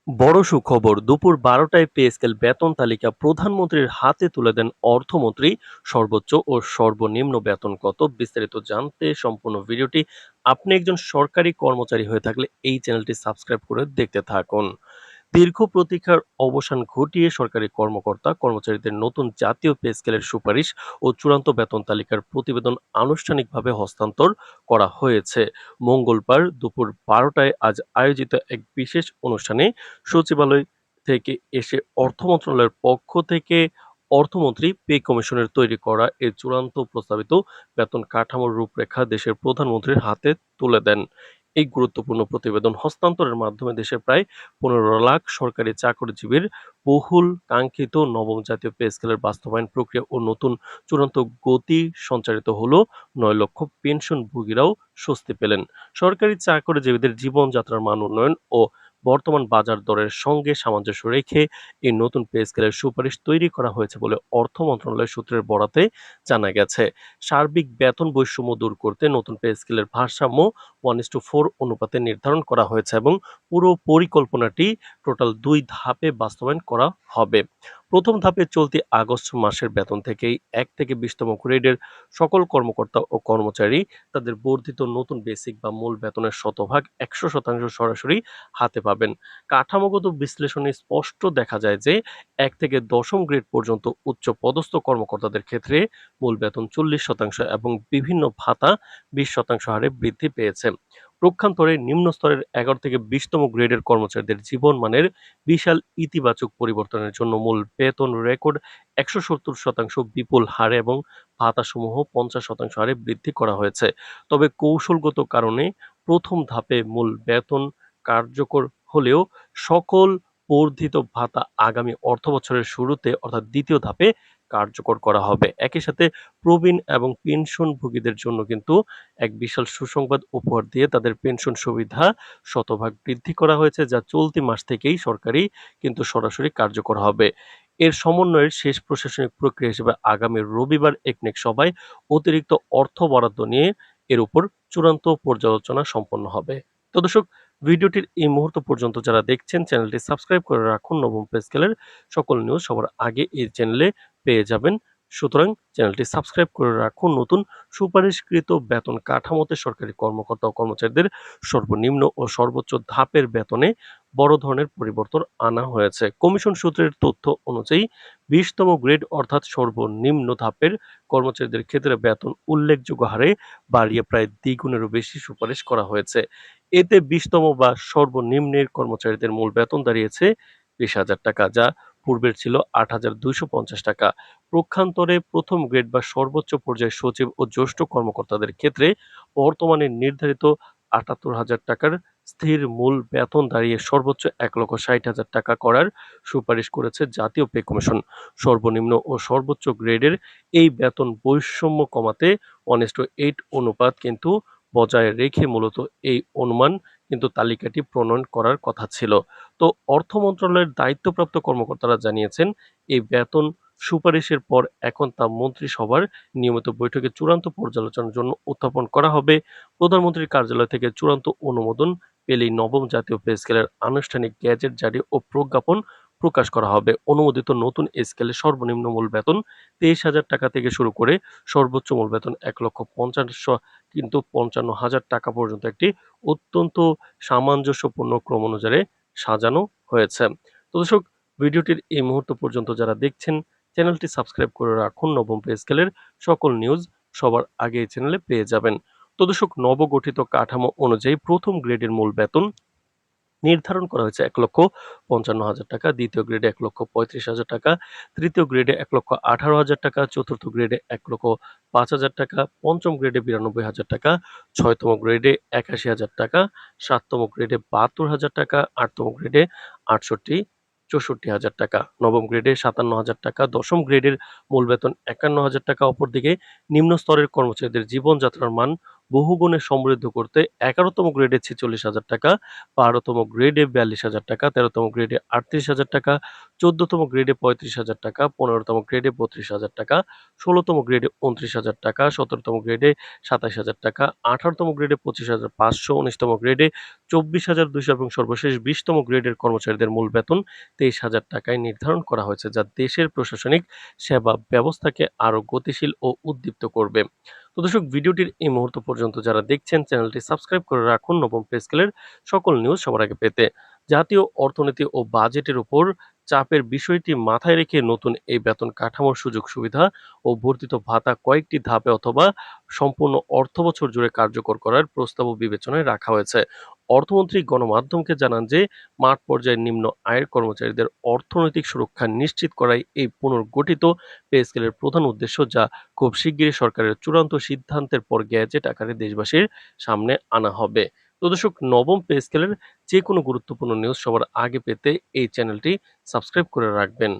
বড় সুখবর, দুপুর ১২টায় পে স্কেল বেতন তালিকা প্রধানমন্ত্রীর হাতে তুলে দেন অর্থমন্ত্রী। সর্বোচ্চ ও সর্বনিম্ন বেতন কত, বিস্তারিত জানতে সম্পূর্ণ ভিডিওটি। আপনি একজন সরকারি কর্মচারী হয়ে থাকলে এই চ্যানেলটি সাবস্ক্রাইব করে দেখতে থাকুন। দীর্ঘ প্রতীক্ষার অবসান ঘটিয়ে সরকারি কর্মকর্তা কর্মচারীদের নতুন জাতীয় পে স্কেলের সুপারিশ ও চূড়ান্ত বেতন তালিকার প্রতিবেদন আনুষ্ঠানিকভাবে হস্তান্তর করা হয়েছে। মঙ্গলবার দুপুর ১২টায় আজ আয়োজিত এক বিশেষ অনুষ্ঠানে সচিবালয় থেকে এসে অর্থ মন্ত্রণালয়ের পক্ষ থেকে অর্থমন্ত্রী পে কমিশনের তৈরি করা এর চূড়ান্ত প্রস্তাবিত বেতন কাঠামোর রূপরেখা দেশের প্রধানমন্ত্রীর হাতে তুলে দেন। এই গুরুত্বপূর্ণ প্রতিবেদন হস্তান্তরের মাধ্যমে দেশের প্রায় ১৫ লাখ সরকারি চাকরিজীবীর বহুল কাঙ্ক্ষিত নবম জাতীয় পে স্কেলের বাস্তবায়ন প্রক্রিয়া ও নতুন চূড়ান্ত গতি সঞ্চারিত হলো। ৯ লক্ষ পেনশনভোগীরাও স্বস্তি পেলেন। সরকারি চাকরিজীবীদের জীবনযাত্রার মান উন্নয়ন ও বর্তমান বাজার দরের সঙ্গে সামঞ্জস্য রেখে এই নতুন পে স্কেলের সুপারিশ তৈরি করা হয়েছে বলে অর্থ মন্ত্রণালয় সূত্রের বরাতে জানা গেছে। সার্বিক বেতন বৈষম্য দূর করতে নতুন পে স্কেলের ভারসাম্য 1:4 অনুপাতে নির্ধারণ করা হয়েছে এবং পুরো পরিকল্পনাটি টোটাল ২ ধাপে বাস্তবায়ন করা হবে। প্রথম ধাপে চলতি আগস্ট মাসের বেতন থেকেই ১ থেকে ২০তম গ্রেডের সকল কর্মকর্তা ও কর্মচারী তাদের বর্ধিত নতুন বেসিক বা মূল বেতনের শতভাগ ১০০% সরাসরি হাতে পাবেন। কাঠামোগত বিশ্লেষণে স্পষ্ট দেখা যায় যে ১ থেকে ১০ম গ্রেড পর্যন্ত উচ্চ পদস্থ কর্মকর্তাদের ক্ষেত্রে মূল বেতন ৪০% এবং বিভিন্ন ভাতা ২০% হারে বৃদ্ধি পেয়েছে। পক্ষান্তরে নিম্ন স্তরের ১১ থেকে ২০তম গ্রেডের কর্মচারীদের জীবনমানের বিশাল ইতিবাচক পরিবর্তনের জন্য মূল বেতন রেকর্ড ১৭০% বিপুল হারে এবং ভাতাসমূহ ৫০% হারে বৃদ্ধি করা হয়েছে। তবে কৌশলগত কারণে প্রথম ধাপে মূল বেতন কার্যকর হলেও সকল বর্ধিত ভাতা আগামী অর্থবছরের শুরুতে অর্থাৎ দ্বিতীয় ধাপে কার্যকর করা হবে। একই সাথে প্রবীণ এবং পেনশনভোগীদের জন্য কিন্তু এক বিশাল সুসংবাদ উপহার দিয়ে তাদের পেনশন সুবিধা শতভাগ বৃদ্ধি করা হয়েছে, যা চলতি মাস থেকেই সরকারি কিন্তু সরাসরি কার্যকর হবে। এর সমন্বয়ের শেষ প্রশাসনিক প্রক্রিয়া হিসেবে আগামী রবিবার একনেক সভায় অতিরিক্ত অর্থ বরাদ্দ নিয়ে এর উপর চূড়ান্ত পর্যালোচনা সম্পন্ন হবে। তো দর্শক, ভিডিওটির এই মুহূর্ত পর্যন্ত যারা দেখছেন চ্যানেলটি সাবস্ক্রাইব করে রাখুন। নবম পে স্কেলের সকল নিউজ সবার আগে এই চ্যানেলে পেয়ে যাবেন। সুতরাং চ্যানেলটি সাবস্ক্রাইব করে রাখুন। নতুন সুপারিশকৃত বেতন কাঠামোতে সরকারি কর্মকর্তা ও কর্মচারীদের সর্বনিম্ন ও সর্বোচ্চ ধাপের বেতনে বড় ধরনের পরিবর্তন আনা হয়েছে। কমিশন সূত্রের তথ্য অনুযায়ী ২০তম গ্রেড অর্থাৎ সর্বনিম্ন ধাপের কর্মচারীদের ক্ষেত্রে বেতন উল্লেখযোগ্য হারে বাড়িয়ে প্রায় দ্বিগুণেরও বেশি সুপারিশ করা হয়েছে। এতে ২০তম বা সর্বনিম্নের কর্মচারীদের মূল বেতন দাঁড়িয়েছে ২০,০০০ টাকা, যা পূর্বের ছিল ৮,২৫০ টাকা। পক্ষান্তরে প্রথম গ্রেড বা সর্বোচ্চ পর্যায়ের সচিব ও জ্যেষ্ঠ কর্মকর্তাদের ক্ষেত্রে বর্তমানে নির্ধারিত ৭৮,০০০ টাকার স্থির মূল বেতন দাঁড়িয়ে সর্বোচ্চ ১,৬০,০০০ টাকা করার সুপারিশ করেছে জাতীয় পে কমিশন। সর্বনিম্ন ও সর্বোচ্চ গ্রেডের এই বেতন বৈষম্য কমাতে 1:8 অনুপাত কিন্তু বজায় রেখে মূলত এই অনুমান কিন্তু তালিকাটি প্রণয়ন করার কথা ছিল। তো অর্থ মন্ত্রণালয়ের দায়িত্বপ্রাপ্ত কর্মকর্তারা জানিয়েছেন, এই বেতন সুপারিশের পর এখন তা মন্ত্রিসভার নিয়মিত বৈঠকে চূড়ান্ত পর্যালোচনার জন্য উত্থাপন করা হবে। প্রধানমন্ত্রীর কার্যালয় থেকে চূড়ান্ত অনুমোদন পেলেই নবম জাতীয় পে স্কেলের আনুষ্ঠানিক গেজেট জারি ও প্রজ্ঞাপন প্রকাশ করা হবে। অনুমোদিত নতুন স্কেলে সর্বনিম্ন মূল বেতন ২৩,০০০ টাকা থেকে শুরু করে সর্বোচ্চ মূল বেতন ১,৫৫,০০০ টাকা পর্যন্ত একটি অত্যন্ত সামঞ্জস্যপূর্ণ ক্রম অনুসারে সাজানো হয়েছে। তো দর্শক, ভিডিওটির এই মুহূর্ত পর্যন্ত যারা দেখছেন চ্যানেলটি সাবস্ক্রাইব করে রাখুন। নবম পে স্কেলের সকল নিউজ সবার আগে এই চ্যানেলে পেয়ে যাবেন। তো দর্শক, নবগঠিত কাঠামো অনুযায়ী প্রথম গ্রেডের মূল বেতন নির্ধারণ করা হয়েছে ১,৫৫,০০০ টাকা, দ্বিতীয় গ্রেডে ১,৩৫,০০০ টাকা, তৃতীয় গ্রেডে ১,১৮,০০০ টাকা, চতুর্থ গ্রেডে ১,০৫,০০০ টাকা, পঞ্চম গ্রেডে ৯২,০০০ টাকা, ছয়তম গ্রেডে ৮১,০০০ টাকা, সাততম গ্রেডে ৭২,০০০ টাকা, আটতম গ্রেডে ৬৪,০০০ টাকা, নবম গ্রেডে ৫৭,০০০ টাকা, দশম গ্রেডের মূল বেতন ৫১,০০০ টাকা। অপরদিকে নিম্ন স্তরের কর্মচারীদের জীবনযাত্রার মান বহুগুণে সমৃদ্ধ করতে 11তম গ্রেডে 46,000 টাকা, 12তম গ্রেডে 42,000 টাকা, 13তম গ্রেডে 38,000 টাকা, 14তম গ্রেডে 35,000 টাকা, 15তম গ্রেডে 32,000 টাকা, 16তম গ্রেডে 29,000 টাকা, 17তম গ্রেডে 27,000 টাকা, 18তম গ্রেডে 25,500, 19তম গ্রেডে 24,200 এবং সর্বশেষ 20তম গ্রেডের কর্মচারীদের মূল বেতন 23,000 টাকায় নির্ধারণ করা হয়েছে, যা দেশের প্রশাসনিক সেবা ব্যবস্থাকে আরও গতিশীল ও উদ্দীপ্ত করবে। তো দর্শক, ভিডিওটির এই মুহূর্ত পর্যন্ত যারা দেখছেন, চ্যানেলটি সাবস্ক্রাইব করে রাখুন নবম পে স্কেলের সকল নিউজ সবার আগে পেতে। জাতীয় অর্থনীতি ও বাজেটের উপর চাপের বিষয়টি মাথায় রেখে নতুন এই বেতন কাঠামোর সুযোগ সুবিধা ও বর্ধিত ভাতা কয়েকটি ধাপে অথবা সম্পূর্ণ অর্থবছর জুড়ে কার্যকর করার প্রস্তাবও বিবেচনায় রাখা হয়েছে। অর্থমন্ত্রী গণমাধ্যমকে জানান যে মাঠ পর্যায়ের নিম্ন আয়ের কর্মচারীদের অর্থনৈতিক সুরক্ষা নিশ্চিত করাই এই পুনর্গঠিত পে স্কেলের প্রধান উদ্দেশ্য, যা খুব শিগগিরই সরকারের চূড়ান্ত সিদ্ধান্তের পর গ্যাজেট আকারে দেশবাসীর সামনে আনা হবে। তো দর্শক, নবম পে স্কেলের যে কোনো গুরুত্বপূর্ণ নিউজ সবার আগে পেতে এই চ্যানেলটি সাবস্ক্রাইব করে রাখবেন।